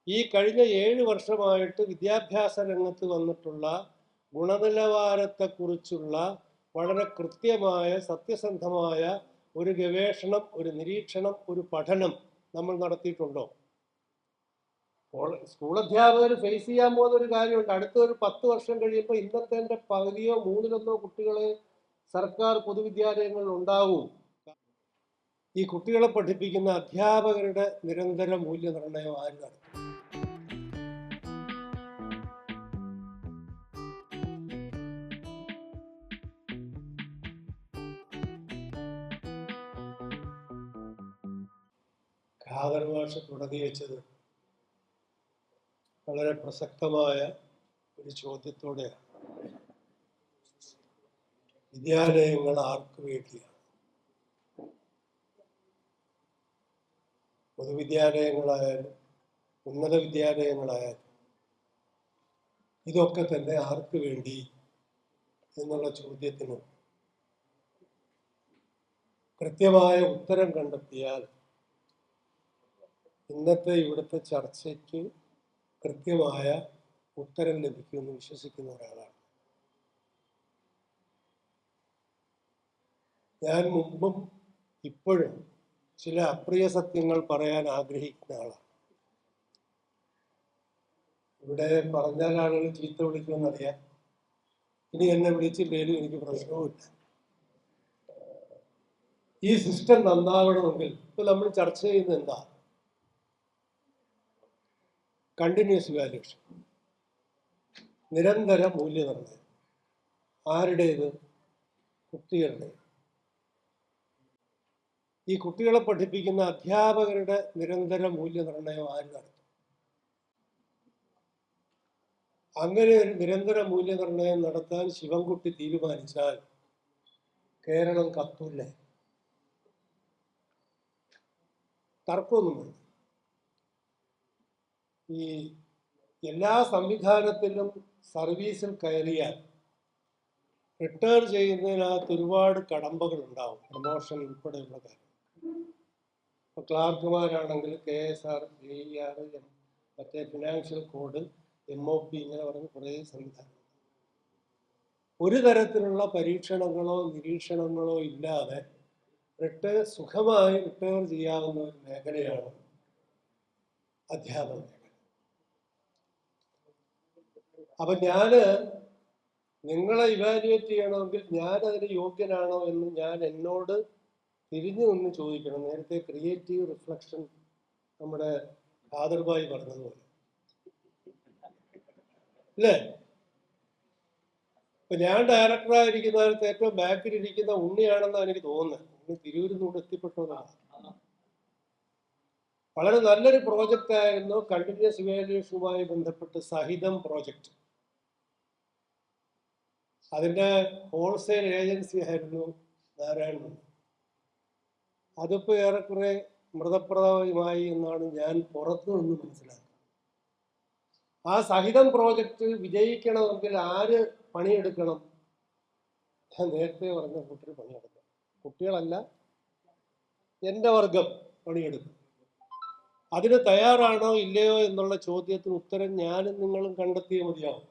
ഈ കഴിഞ്ഞ 7 വർഷമായിട്ട് വിദ്യാഭ്യാസ രംഗത്ത് വന്നിട്ടുള്ള ഗുണനിലവാരത്തെക്കുറിച്ചുള്ള വളരെ കൃത്യമായ സത്യസന്ധമായ ഒരു ഗവേഷണം, ഒരു നിരീക്ഷണം, ഒരു പഠനം നമ്മൾ നടത്തിയിട്ടുണ്ടോ? സ്കൂൾ അധ്യാപകർ ഫേസ് ചെയ്യാൻ പോകുന്ന ഒരു കാര്യമുണ്ട്. അടുത്ത ഒരു 10 വർഷം കഴിയുമ്പോൾ ഇന്നത്തെ പകുതിയോ മൂന്നിലൊന്നോ കുട്ടികളെ സർക്കാർ പൊതുവിദ്യാലയങ്ങളിൽ ഉണ്ടാവും. ഈ കുട്ടികളെ പഠിപ്പിക്കുന്ന അധ്യാപകരുടെ നിരന്തര മൂല്യനിർണ്ണയം ആര് നടത്തും? ഖാദർ മാഷ് തുടങ്ങി വെച്ചത് വളരെ പ്രസക്തമായ ഒരു ചോദ്യത്തോടെയാണ്. വിദ്യാലയങ്ങൾ ആർക്ക് വേണ്ടിയാണ്? പൊതുവിദ്യാലയങ്ങളായാലും ഉന്നത വിദ്യാലയങ്ങളായാലും ഇതൊക്കെ തന്നെ ആർക്ക് വേണ്ടി എന്നുള്ള ചോദ്യത്തിന് കൃത്യമായ ഉത്തരം കണ്ടെത്തിയാൽ ഇന്നത്തെ ഇവിടുത്തെ ചർച്ചയ്ക്ക് കൃത്യമായ ഉത്തരം ലഭിക്കുമെന്ന് വിശ്വസിക്കുന്ന ഒരാളാണ് ഞാൻ. മുമ്പും ഇപ്പോഴും ചില അപ്രിയ സത്യങ്ങൾ പറയാൻ ആഗ്രഹിക്കുന്ന ആളാണ്. ഇവിടെ പറഞ്ഞാൽ ആളുകൾ ചീത്ത വിളിക്കുമെന്നറിയാം. ഇനി എന്നെ വിളിച്ചില്ലേലും എനിക്ക് പ്രശ്നവുമില്ല. ഈ സിസ്റ്റം നന്നാവണമെങ്കിൽ ഇപ്പൊ നമ്മൾ ചർച്ച ചെയ്യുന്നത് എന്താ? കണ്ടിന്യൂസ് ഇവാലുവേഷൻ, നിരന്തര മൂല്യനിർണ്ണയം. ആരുടേത്? കുട്ടികളുടെ. ഈ കുട്ടികളെ പഠിപ്പിക്കുന്ന അധ്യാപകരുടെ നിരന്തര മൂല്യനിർണ്ണയം ആര് നടത്തും? അങ്ങനെ ഒരു നിരന്തര മൂല്യനിർണ്ണയം നടത്താൻ ശിവൻകുട്ടി തീരുമാനിച്ചാൽ കേരളം കത്തൂല്ലേ? തർക്കമൊന്നും വേണ്ട. ഈ എല്ലാ സംവിധാനത്തിലും സർവീസിൽ കയറിയാൽ റിട്ടയർ ചെയ്യുന്നതിനകത്ത് ഒരുപാട് കടമ്പകൾ ഉണ്ടാവും, പ്രമോഷൻ ഉൾപ്പെടെയുള്ള കാര്യം. ഇപ്പോൾ ക്ലാർക്കുമാരാണെങ്കിൽ KSR, JER, മറ്റേ ഫിനാൻഷ്യൽ കോഡ്, MOP, ഇങ്ങനെ പറഞ്ഞ് കുറേ സംവിധാനം. ഒരു തരത്തിലുള്ള പരീക്ഷണങ്ങളോ നിരീക്ഷണങ്ങളോ ഇല്ലാതെ സുഖമായി റിട്ടയർ ചെയ്യാവുന്ന ഒരു മേഖലയാണ് അധ്യാപന മേഖല. അപ്പൊ നിങ്ങളെ ഇവാലുവേറ്റ് ചെയ്യണമെങ്കിൽ ഞാൻ അതിന് യോഗ്യനാണോ എന്ന് ഞാൻ എന്നോട് തിരിഞ്ഞു നിന്ന് ചോദിക്കണം. നേരത്തെ ക്രിയേറ്റീവ് റിഫ്ലക്ഷൻ നമ്മുടെ ഖാദർഭായി പറഞ്ഞതുപോലെ അല്ലേ? ഇപ്പൊ ഞാൻ ഡയറക്ടറായിരിക്കുന്നതിനകത്ത് ഏറ്റവും ബാക്കിലിരിക്കുന്ന ഉണ്ണിയാണെന്നാണ് എനിക്ക് തോന്നുന്നത്. ഉണ്ണി തിരൂരിൽ നിന്ന് എത്തിപ്പെട്ടതാണ്. വളരെ നല്ലൊരു പ്രോജക്റ്റ് ആയിരുന്നു കണ്ടിന്യൂസ് ഇവാലുവേഷനുമായി ബന്ധപ്പെട്ട് സഹിതം പ്രോജക്റ്റ്. അതിന്റെ ഹോൾസെയിൽ ഏജൻസി ആയിരുന്നു നാരായണൻ. അതിപ്പോ ഏറെക്കുറെ മൃതപ്രദമായി എന്നാണ് ഞാൻ പുറത്തു നിന്ന് മനസ്സിലാക്കുന്നത്. ആ സഹിതം പ്രോജക്റ്റ് വിജയിക്കണമെങ്കിൽ ആര് പണിയെടുക്കണം? ഞാൻ നേരത്തെ പറഞ്ഞ കൂട്ടർ പണിയെടുക്കണം. കുട്ടികളല്ല, എൻ്റെ വർഗം പണിയെടുക്കും. അതിന് തയ്യാറാണോ ഇല്ലയോ എന്നുള്ള ചോദ്യത്തിന് ഉത്തരം ഞാനും നിങ്ങളും കണ്ടെത്തിയേ മതിയാവും.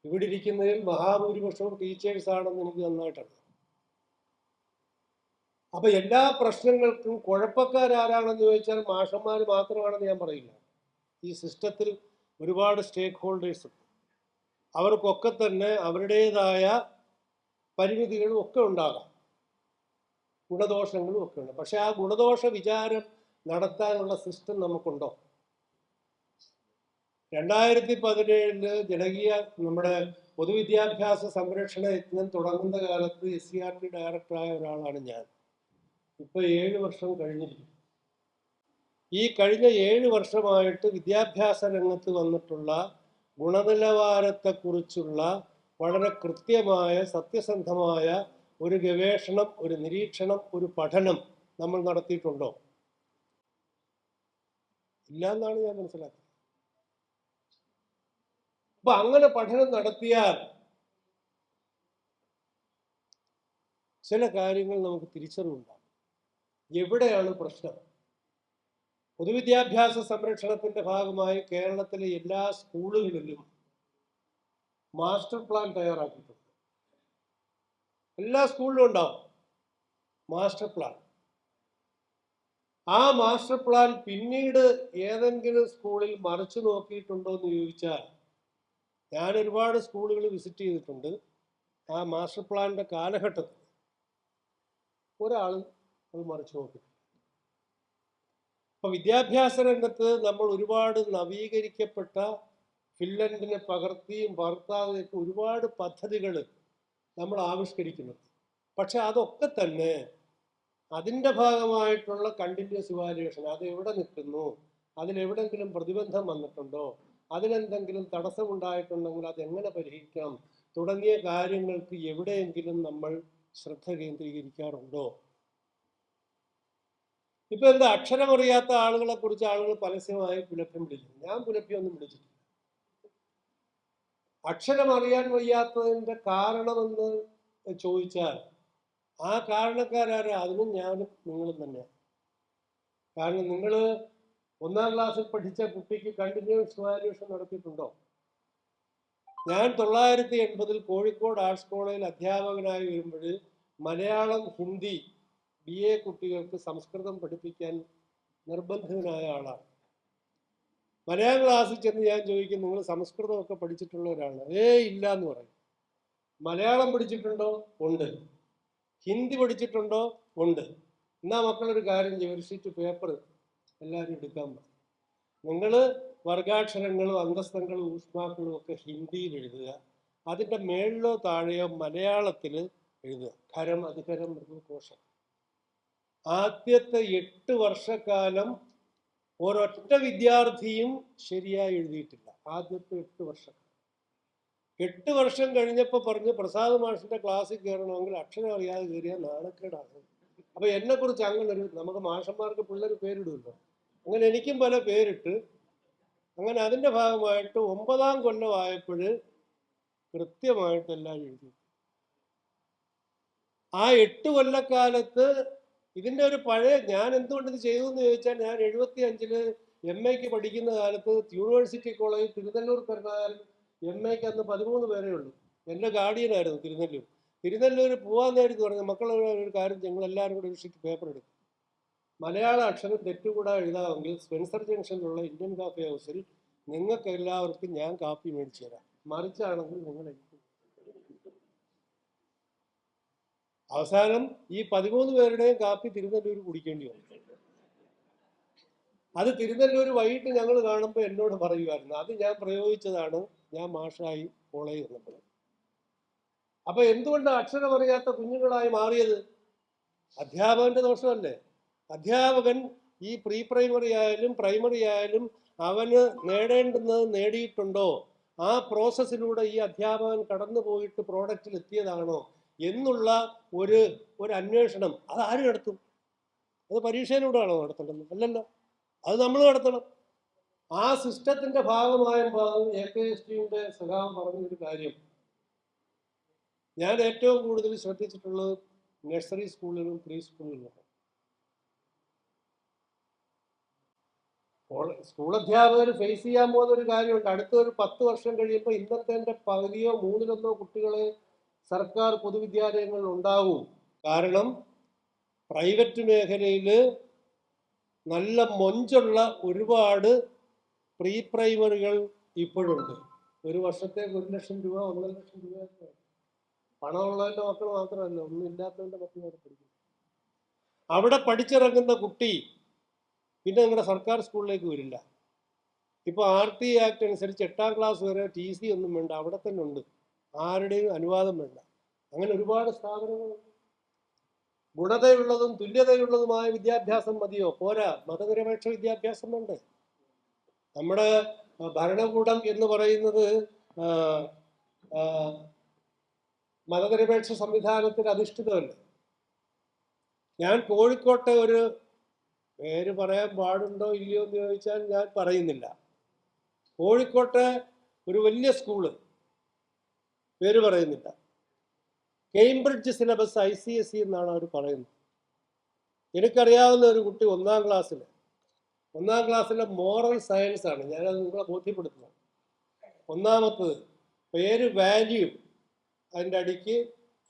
ഇവിടെ ഇരിക്കുന്നതിൽ മഹാഭൂരിപക്ഷവും ടീച്ചേഴ്സ് ആണെന്ന് എനിക്ക് നന്നായിട്ടറിയാം. അപ്പൊ എല്ലാ പ്രശ്നങ്ങൾക്കും കുഴപ്പക്കാരാരാണെന്ന് ചോദിച്ചാൽ മാഷന്മാർ മാത്രമാണെന്ന് ഞാൻ പറയില്ല. ഈ സിസ്റ്റത്തിൽ ഒരുപാട് സ്റ്റേക്ക് ഹോൾഡേഴ്സ് ഉണ്ട്. അവർക്കൊക്കെ തന്നെ അവരുടേതായ പരിമിതികളും ഒക്കെ ഉണ്ടാകാം, ഗുണദോഷങ്ങളും ഒക്കെ ഉണ്ട്. പക്ഷെ ആ ഗുണദോഷ വിചാരം നടത്താനുള്ള സിസ്റ്റം നമുക്കുണ്ടോ? 2017 ജനകീയ നമ്മുടെ പൊതുവിദ്യാഭ്യാസ സംരക്ഷണ യജ്ഞം തുടങ്ങുന്ന കാലത്ത് SCRT ഡയറക്ടറായ ഒരാളാണ് ഞാൻ. ഇപ്പൊ 7 വർഷം കഴിഞ്ഞിരിക്കും. ഈ കഴിഞ്ഞ 7 വർഷമായിട്ട് വിദ്യാഭ്യാസ രംഗത്ത് വന്നിട്ടുള്ള ഗുണനിലവാരത്തെക്കുറിച്ചുള്ള വളരെ കൃത്യമായ സത്യസന്ധമായ ഒരു ഗവേഷണം, ഒരു നിരീക്ഷണം, ഒരു പഠനം നമ്മൾ നടത്തിയിട്ടുണ്ടോ? ഇല്ല എന്നാണ് ഞാൻ മനസ്സിലാക്കുന്നത്. അപ്പൊ അങ്ങനെ പഠനം നടത്തിയാൽ ചില കാര്യങ്ങൾ നമുക്ക് തിരിച്ചറിവുണ്ടാകും. എവിടെയാണ് പ്രശ്നം? പൊതുവിദ്യാഭ്യാസ സംരക്ഷണത്തിന്റെ ഭാഗമായി കേരളത്തിലെ എല്ലാ സ്കൂളുകളിലും മാസ്റ്റർ പ്ലാൻ തയ്യാറാക്കിയിട്ടുണ്ട്. എല്ലാ സ്കൂളിലും ഉണ്ടാവും മാസ്റ്റർ പ്ലാൻ. ആ മാസ്റ്റർ പ്ലാൻ പിന്നീട് ഏതെങ്കിലും സ്കൂളിൽ മറിച്ചു നോക്കിയിട്ടുണ്ടോ എന്ന് ചോദിച്ചാൽ, ഞാൻ ഒരുപാട് സ്കൂളുകൾ വിസിറ്റ് ചെയ്തിട്ടുണ്ട്. ആ മാസ്റ്റർ പ്ലാനിന്റെ കാലഘട്ടത്തിൽ ഒരാൾ അത് മറിച്ചു നോക്കി. അപ്പൊ വിദ്യാഭ്യാസ രംഗത്ത് നമ്മൾ ഒരുപാട് നവീകരിക്കപ്പെട്ട ഫിൻലൻഡിനെ പകർത്താതെയൊക്കെ ഒരുപാട് പദ്ധതികൾ നമ്മൾ ആവിഷ്കരിക്കുന്നത്. പക്ഷെ അതൊക്കെ തന്നെ അതിൻ്റെ ഭാഗമായിട്ടുള്ള കണ്ടിന്യൂസ് ഇവാലുവേഷൻ, അത് എവിടെ നിൽക്കുന്നു, അതിലെവിടെങ്കിലും പ്രതിബന്ധം വന്നിട്ടുണ്ടോ, അതിലെന്തെങ്കിലും തടസ്സമുണ്ടായിട്ടുണ്ടെങ്കിൽ അതെങ്ങനെ പരിഹരിക്കാം തുടങ്ങിയ കാര്യങ്ങൾക്ക് എവിടെയെങ്കിലും നമ്മൾ ശ്രദ്ധ കേന്ദ്രീകരിക്കാറുണ്ടോ? ഇപ്പൊ എന്താ, അക്ഷരമറിയാത്ത ആളുകളെ കുറിച്ച് ആളുകൾ പരസ്യമായി പുലഭ്യം വിളിക്കും. ഞാൻ പുലഭ്യമൊന്നും വിളിച്ചിട്ടില്ല. അക്ഷരമറിയാൻ വയ്യാത്തതിന്റെ കാരണമെന്ന് ചോദിച്ചാൽ ആ കാരണക്കാരാരാ? അതിനും ഞാനും നിങ്ങളും തന്നെയാണ്. കാരണം നിങ്ങൾ 1ാം ക്ലാസ്സിൽ പഠിച്ച കുട്ടിക്ക് കണ്ടിന്യൂസ് ഇവാലുവേഷൻ നടത്തിയിട്ടുണ്ടോ? ഞാൻ 1980 കോഴിക്കോട് ആർട്സ് കോളേജിൽ അധ്യാപകനായി വരുമ്പോൾ മലയാളം, ഹിന്ദി BA കുട്ടികൾക്ക് സംസ്കൃതം പഠിപ്പിക്കാൻ നിർബന്ധിതനായ ആളാണ്. മലയാളം ക്ലാസ്സിൽ ചെന്ന് ഞാൻ ചോദിക്കും, നിങ്ങൾ സംസ്കൃതമൊക്കെ പഠിച്ചിട്ടുള്ളവരാണ്? ഇല്ല എന്ന് പറയും. മലയാളം പഠിച്ചിട്ടുണ്ടോ? ഉണ്ട്. ഹിന്ദി പഠിച്ചിട്ടുണ്ടോ? ഉണ്ട്. എന്നാ മക്കളൊരു കാര്യം ചെയ്യും, ഒരു ഷീറ്റ് പേപ്പർ എല്ലാവരും എടുക്കാൻ പറ്റും. നിങ്ങൾ വർഗാക്ഷരങ്ങളും അന്തസ്തങ്ങളും ഊഷ്മാക്കളും ഒക്കെ ഹിന്ദിയിൽ എഴുതുക, അതിൻ്റെ മേളിലോ താഴെയോ മലയാളത്തിൽ എഴുതുക. ഖരം, അധികരം, മൃദുകോശം. ആദ്യത്തെ 8 വർഷക്കാലം ഒരൊറ്റ വിദ്യാർത്ഥിയും ശരിയായി എഴുതിയിട്ടില്ല. ആദ്യത്തെ 8 വർഷം. 8 വർഷം കഴിഞ്ഞപ്പോൾ പറഞ്ഞ്, പ്രസാദ് മാഷിന്റെ ക്ലാസ്സിൽ കയറണമെങ്കിൽ അക്ഷരം അറിയാതെ കയറിയാൽ നാണക്കേടാണ്. അപ്പൊ എന്നെ കുറിച്ച് അങ്ങനെ നമുക്ക് മാഷന്മാർക്ക് പിള്ളേർ പേരിടുമല്ലോ, അങ്ങനെ എനിക്കും പല പേരിട്ട്, അങ്ങനെ അതിന്റെ ഭാഗമായിട്ട് 9ാം കൊല്ലമായപ്പോൾ കൃത്യമായിട്ടെല്ലാം എഴുതി. ആ 8 കൊല്ലക്കാലത്ത് ഇതിന്റെ ഒരു പഴയ, ഞാൻ എന്തുകൊണ്ട് ഇത് ചെയ്തു എന്ന് ചോദിച്ചാൽ, ഞാൻ 75 MA പഠിക്കുന്ന കാലത്ത് university college Thirunellur Karunakaran MA അന്ന് 13 പേരേ ഉള്ളൂ. എൻ്റെ ഗാർഡിയനായിരുന്നു തിരുനെല്ലൂർ. തിരുനെല്ലൂർ പോകാൻ നേരത്ത് പറഞ്ഞു, മക്കളുടെ ഒരു കാര്യം, ഞങ്ങൾ എല്ലാവരും കൂടെ ഒരു ഷീറ്റ് പേപ്പർ എടുക്കും, മലയാള അക്ഷരം തെറ്റുകൂടാ എഴുതാമെങ്കിൽ സ്പെൻസർ ജംഗ്ഷനിലുള്ള ഇന്ത്യൻ കാഫി ഹൗസിൽ നിങ്ങൾക്ക് എല്ലാവർക്കും ഞാൻ കാപ്പി മേടിച്ചു തരാം, മറിച്ചാണെങ്കിൽ നിങ്ങൾ എനിക്ക്. അവസാനം ഈ 13 പേരുടെയും കാപ്പി തിരുനെല്ലൂർ കുടിക്കേണ്ടി വന്നു. അത് തിരുനെല്ലൂർ വൈകിട്ട് ഞങ്ങൾ കാണുമ്പോൾ എന്നോട് പറയുമായിരുന്നു, അത് ഞാൻ പ്രയോഗിച്ചതാണ് ഞാൻ മാഷായി കോളേജ് വന്നപ്പോൾ. അപ്പൊ എന്തുകൊണ്ടാണ് അക്ഷരമറിയാത്ത കുഞ്ഞുങ്ങളായി മാറിയത്? അധ്യാപകന്റെ ദോഷമല്ലേ? അധ്യാപകൻ ഈ പ്രീ പ്രൈമറി ആയാലും പ്രൈമറി ആയാലും അവന് നേടേണ്ടുന്നത് നേടിയിട്ടുണ്ടോ, ആ പ്രോസസ്സിലൂടെ ഈ അധ്യാപകൻ കടന്നു പോയിട്ട് പ്രോഡക്റ്റിൽ എത്തിയതാണോ എന്നുള്ള ഒരു അന്വേഷണം അത് ആര് നടത്തും? അത് പരീക്ഷയിലൂടെയാണോ നടത്തേണ്ടത്? അല്ലല്ലോ, അത് നമ്മൾ നടത്തണം. ആ സിസ്റ്റത്തിന്റെ ഭാഗമായ AKSTയുടെ സഖാവ് പറഞ്ഞൊരു കാര്യം ഞാൻ ഏറ്റവും കൂടുതൽ ശ്രദ്ധിച്ചിട്ടുള്ളത് നഴ്സറി സ്കൂളിലും പ്രീ സ്കൂളിലുമാണ്. സ്കൂൾ അധ്യാപകർ ഫേസ് ചെയ്യാൻ പോകുന്ന ഒരു കാര്യമുണ്ട്. അടുത്തൊരു 10 വർഷം കഴിയുമ്പോൾ ഇന്നത്തെ പകുതിയോ 1/3 കുട്ടികളെ സർക്കാർ പൊതുവിദ്യാലയങ്ങളിൽ ഉണ്ടാവും. കാരണം പ്രൈവറ്റ് മേഖലയിൽ നല്ല മൊഞ്ചുള്ള ഒരുപാട് പ്രീ പ്രൈമറികൾ ഇപ്പോഴുണ്ട്. ഒരു വർഷത്തേക്ക് 1 ലക്ഷം രൂപ, 1.5 ലക്ഷം രൂപ പണമുള്ളതിൻ്റെ മക്കൾ മാത്രമല്ല, ഒന്നും ഇല്ലാത്തതിൻ്റെ മക്കൾ പഠിക്കും. അവിടെ പഠിച്ചിറങ്ങുന്ന കുട്ടി പിന്നെ നിങ്ങളുടെ സർക്കാർ സ്കൂളിലേക്ക് വരില്ല. ഇപ്പോൾ RT ആക്ട് അനുസരിച്ച് 8ാം ക്ലാസ് വരെ TC ഒന്നും വേണ്ട, അവിടെ തന്നെ ഉണ്ട്, ആരുടെയും അനുവാദം വേണ്ട. അങ്ങനെ ഒരുപാട് സ്ഥാപനങ്ങളുണ്ട്. ഗുണതയുള്ളതും തുല്യതയുള്ളതുമായ വിദ്യാഭ്യാസം മതിയോ? പോരാ, മതനിരപേക്ഷ വിദ്യാഭ്യാസം വേണ്ടേ? നമ്മുടെ ഭരണകൂടം എന്ന് പറയുന്നത് മതനിരപേക്ഷ സംവിധാനത്തിൽ അധിഷ്ഠിതമല്ലേ? ഞാൻ കോഴിക്കോട്ടെ ഒരു പേര് പറയാൻ പാടുണ്ടോ ഇല്ലയോ എന്ന് ചോദിച്ചാൽ ഞാൻ പറയുന്നില്ല. കോഴിക്കോട്ടെ ഒരു വലിയ സ്കൂള്, പേര് പറയുന്നില്ല, കേംബ്രിഡ്ജ് സിലബസ് ICSE എന്നാണ് അവർ പറയുന്നത്. എനിക്കറിയാവുന്ന ഒരു കുട്ടി 1ാം ക്ലാസ്സിൽ ഒന്നാം ക്ലാസ്സിലെ മോറൽ സയൻസ് ആണ്, ഞാനത് നിങ്ങളെ ബോധ്യപ്പെടുത്തുന്നത്. ഒന്നാമത്തത് പേര് വാല്യൂ, അതിൻ്റെ അടിക്ക്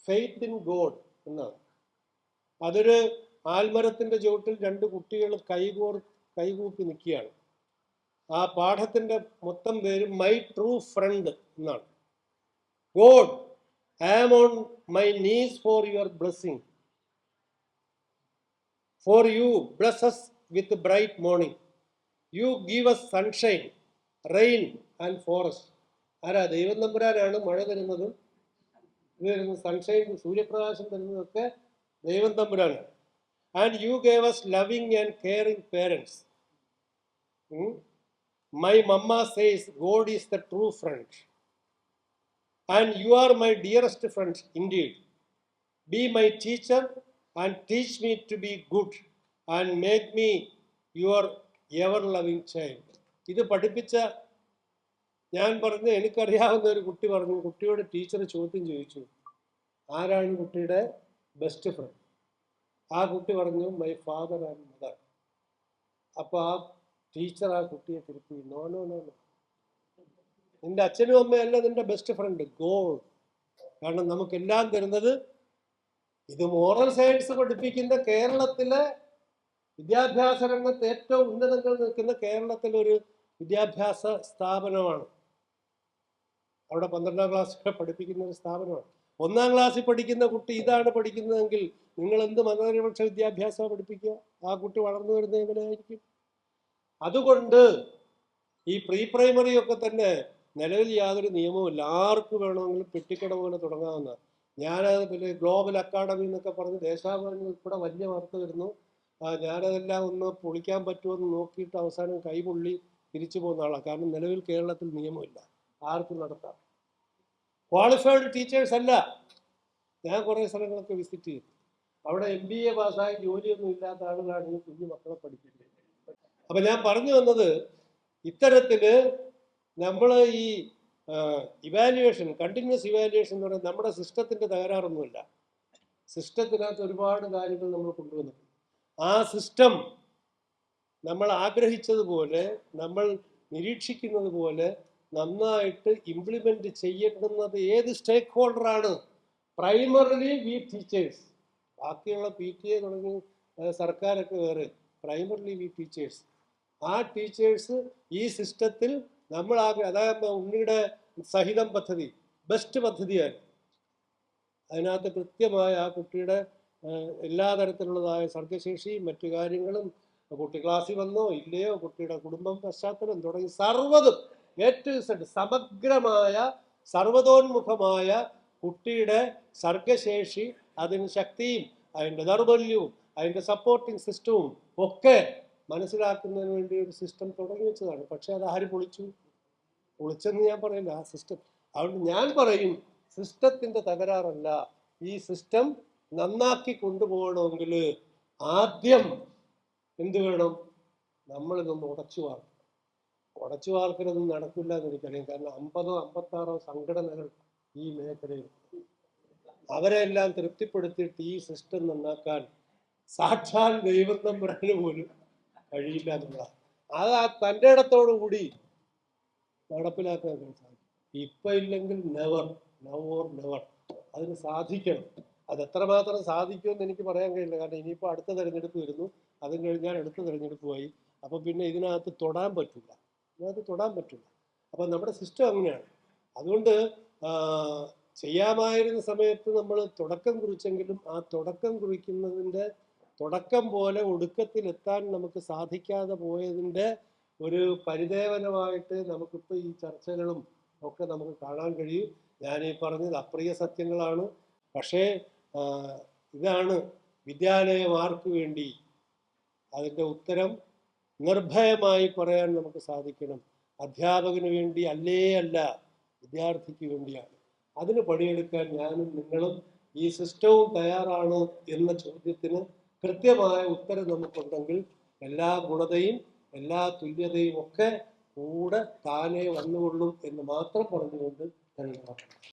ഫെയ്ത്ത് ഇൻ ഗോഡ് എന്നാണ്. അതൊരു ആൽമരത്തിൻ്റെ ചുവട്ടിൽ രണ്ട് കുട്ടികൾ കൈകൂപ്പി നിൽക്കുകയാണ്. ആ പാഠത്തിൻ്റെ മൊത്തം പേര് മൈ ട്രൂ ഫ്രണ്ട് എന്നാണ്. God, I am on my knees for your blessing. For you bless us with bright morning. You give us sunshine, rain and forest. ആരാ? ദൈവം തമ്പുരാനാണ് മഴ തരുന്നതും ഇത് തരുന്നത്, സൺഷൈൻ സൂര്യപ്രകാശം തരുന്നതൊക്കെ ദൈവം തമ്പുരാനാണ്. And you gave us loving and caring parents. My mama says God is the true friend. And you are my dearest friend indeed. Be my teacher and teach me to be good and make me your ever loving child. ഇത് പഠിപ്പിച്ച ഞാൻ പറഞ്ഞു, എനിക്കറിയാവുന്ന ഒരു കുട്ടി പറഞ്ഞു, കുട്ടിയോട് teacher ചോദ്യം ചോദിച്ചു, ആരാണ് കുട്ടിയുടെ ബെസ്റ്റ് ഫ്രണ്ട്? ആ കുട്ടി പറഞ്ഞു, മൈ ഫാദർ ആൻഡ് മദർ. അപ്പോൾ ആ ടീച്ചർ ആ കുട്ടിയെ തിരുത്തി, നോ നോ നോ നോ, നിന്റെ അച്ഛനും അമ്മയല്ല നിന്റെ ബെസ്റ്റ് ഫ്രണ്ട്, ഗോഡ്. കാരണം നമുക്കെല്ലാം തരുന്നത്, ഇത് മോറൽ സയൻസ് പഠിപ്പിക്കുന്ന കേരളത്തിലെ വിദ്യാഭ്യാസ രംഗത്ത് ഏറ്റവും ഉന്നതങ്ങൾ നിൽക്കുന്ന കേരളത്തിലൊരു വിദ്യാഭ്യാസ സ്ഥാപനമാണ്. അവിടെ 12ാം ക്ലാസ് പഠിപ്പിക്കുന്ന ഒരു സ്ഥാപനമാണ്. 1ാം ക്ലാസ്സിൽ പഠിക്കുന്ന കുട്ടി ഇതാണ് പഠിക്കുന്നതെങ്കിൽ നിങ്ങൾ എന്ത് മതനിരപേക്ഷ വിദ്യാഭ്യാസമാണ് പഠിപ്പിക്കുക? ആ കുട്ടി വളർന്നു വരുന്നത് എങ്ങനെയായിരിക്കും? അതുകൊണ്ട് ഈ പ്രീ പ്രൈമറി ഒക്കെ തന്നെ നിലവിൽ യാതൊരു നിയമവുമില്ല, ആർക്ക് വേണമെങ്കിലും പെട്ടിക്കട പോലെ തുടങ്ങാവുന്ന. ഞാനത് പിന്നെ ഗ്ലോബൽ അക്കാഡമി എന്നൊക്കെ പറഞ്ഞ് ദേശാഭിമാനി ഉൾപ്പെടെ വലിയ വാർത്ത വരുന്നു. ഞാനതെല്ലാം ഒന്ന് പൊളിക്കാൻ പറ്റുമെന്ന് നോക്കിയിട്ട് അവസാനം കൈപൊള്ളി തിരിച്ചു പോകുന്ന ആളാണ്. കാരണം നിലവിൽ കേരളത്തിൽ നിയമമില്ല, ആർക്കും നടത്താം. ക്വാളിഫൈഡ് ടീച്ചേഴ്സ് അല്ല. ഞാൻ കുറേ സ്ഥലങ്ങളൊക്കെ വിസിറ്റ് ചെയ്തു, അവിടെ MBA പാസ്സായി ജോലിയൊന്നും ഇല്ലാത്ത ആളുകളാണ് ഈ കുഞ്ഞു മക്കളെ പഠിപ്പിക്കുന്നത്. അപ്പം ഞാൻ പറഞ്ഞു വന്നത്, ഇത്തരത്തിൽ നമ്മൾ ഈ ഇവാലുവേഷൻ, കണ്ടിന്യൂസ് ഇവാലുവേഷൻ എന്ന് പറയുന്നത് നമ്മുടെ സിസ്റ്റത്തിൻ്റെ തകരാറൊന്നുമില്ല. സിസ്റ്റത്തിനകത്ത് ഒരുപാട് കാര്യങ്ങൾ നമ്മൾ കൊണ്ടുവന്നിട്ടുണ്ട്. ആ സിസ്റ്റം നമ്മൾ ആഗ്രഹിച്ചതുപോലെ, നമ്മൾ നിരീക്ഷിക്കുന്നത് പോലെ നന്നായിട്ട് ഇംപ്ലിമെന്റ് ചെയ്യേണ്ടുന്നത് ഏത് സ്റ്റേക്ക് ഹോൾഡറാണ്? Primarily we teachers. ബാക്കിയുള്ള PTA തുടങ്ങി സർക്കാരൊക്കെ വേറെ, പ്രൈമറിലി വി ടീച്ചേഴ്സ്. ആ ടീച്ചേഴ്സ് ഈ സിസ്റ്റത്തിൽ നമ്മൾ അതായത് ഉണ്ണിയുടെ സഹിതം പദ്ധതി ബെസ്റ്റ് പദ്ധതിയാണ്. അതിനകത്ത് കൃത്യമായ ആ കുട്ടിയുടെ എല്ലാ തരത്തിലുള്ളതായ സർഗശേഷിയും മറ്റു കാര്യങ്ങളും, കുട്ടി ക്ലാസ്സിൽ വന്നോ ഇല്ലയോ, കുട്ടിയുടെ കുടുംബം പശ്ചാത്തലം തുടങ്ങി സർവ്വതും A to Z സമഗ്രമായ സർവതോന്മുഖമായ കുട്ടിയുടെ സർഗശേഷി, അതിന് ശക്തിയും അതിൻ്റെ ദൗർബല്യവും അതിൻ്റെ സപ്പോർട്ടിങ് സിസ്റ്റവും ഒക്കെ മനസ്സിലാക്കുന്നതിന് വേണ്ടി ഒരു സിസ്റ്റം തുടങ്ങി വെച്ചതാണ്. പക്ഷെ അത് ആര് പൊളിച്ചെന്ന് ഞാൻ പറയില്ല, ആ സിസ്റ്റം. അതുകൊണ്ട് ഞാൻ പറയും, സിസ്റ്റത്തിൻ്റെ തകരാറല്ല. ഈ സിസ്റ്റം നന്നാക്കി കൊണ്ടുപോകണമെങ്കിൽ ആദ്യം എന്ത് വേണം? നമ്മളിതൊന്ന് ഉടച്ചു വാർക്കലൊന്നും നടക്കില്ല എന്ന് എനിക്കറിയാം. കാരണം 50ഓ 56ഓ സംഘടനകൾ ഈ മേഖലയിൽ, അവരെല്ലാം തൃപ്തിപ്പെടുത്തിയിട്ട് ഈ സിസ്റ്റം നന്നാക്കാൻ സാക്ഷാൽ ദൈവം തമ്പുരാന് പോലും കഴിയില്ല എന്നുള്ളതാണ്. അത് ആ തൻ്റെ ഇടത്തോടു കൂടി നടപ്പിലാക്കാൻ സാധിക്കും. ഇപ്പം ഇല്ലെങ്കിൽ നെവർ, നൗ ഓർ നെവർ. അതിന് സാധിക്കണം. അത് എത്രമാത്രം സാധിക്കുമെന്ന് എനിക്ക് പറയാൻ കഴിയില്ല. കാരണം ഇനിയിപ്പോൾ അടുത്ത തിരഞ്ഞെടുപ്പ് വരുന്നു, അതും കഴിഞ്ഞാൽ അടുത്ത തിരഞ്ഞെടുപ്പുമായി. അപ്പം പിന്നെ ഇതിനകത്ത് തൊടാൻ പറ്റില്ല. അപ്പം നമ്മുടെ സിസ്റ്റം അങ്ങനെയാണ്. അതുകൊണ്ട് ചെയ്യാമായിരുന്ന സമയത്ത് നമ്മൾ തുടക്കം കുറിച്ചെങ്കിലും ആ തുടക്കം കുറിക്കുന്നതിൻ്റെ തുടക്കം പോലെ ഒടുക്കത്തിലെത്താൻ നമുക്ക് സാധിക്കാതെ പോയതിൻ്റെ ഒരു പരിദേവനമായിട്ട് നമുക്കിപ്പോൾ ഈ ചർച്ചകളും ഒക്കെ നമുക്ക് കാണാൻ കഴിയും. ഞാനീ പറഞ്ഞത് അപ്രിയ സത്യങ്ങളാണ്. പക്ഷേ ഇതാണ് വിദ്യാലയം ആർക്ക് വേണ്ടി? അതിൻ്റെ ഉത്തരം നിർഭയമായി പറയാൻ നമുക്ക് സാധിക്കണം. അധ്യാപകന് വേണ്ടി അല്ല, വിദ്യാർത്ഥിക്ക് വേണ്ടിയാണ്. അതിന് പണിയെടുക്കാൻ ഞാനും നിങ്ങളും ഈ സിസ്റ്റവും തയ്യാറാണ് എന്ന ചോദ്യത്തിന് കൃത്യമായ ഉത്തരം നമുക്കുണ്ടെങ്കിൽ എല്ലാ ഗുണതയും എല്ലാ തുല്യതയും ഒക്കെ കൂടെ താനേ വന്നുകൊള്ളും എന്ന് മാത്രം പറഞ്ഞുകൊണ്ട് ഞാൻ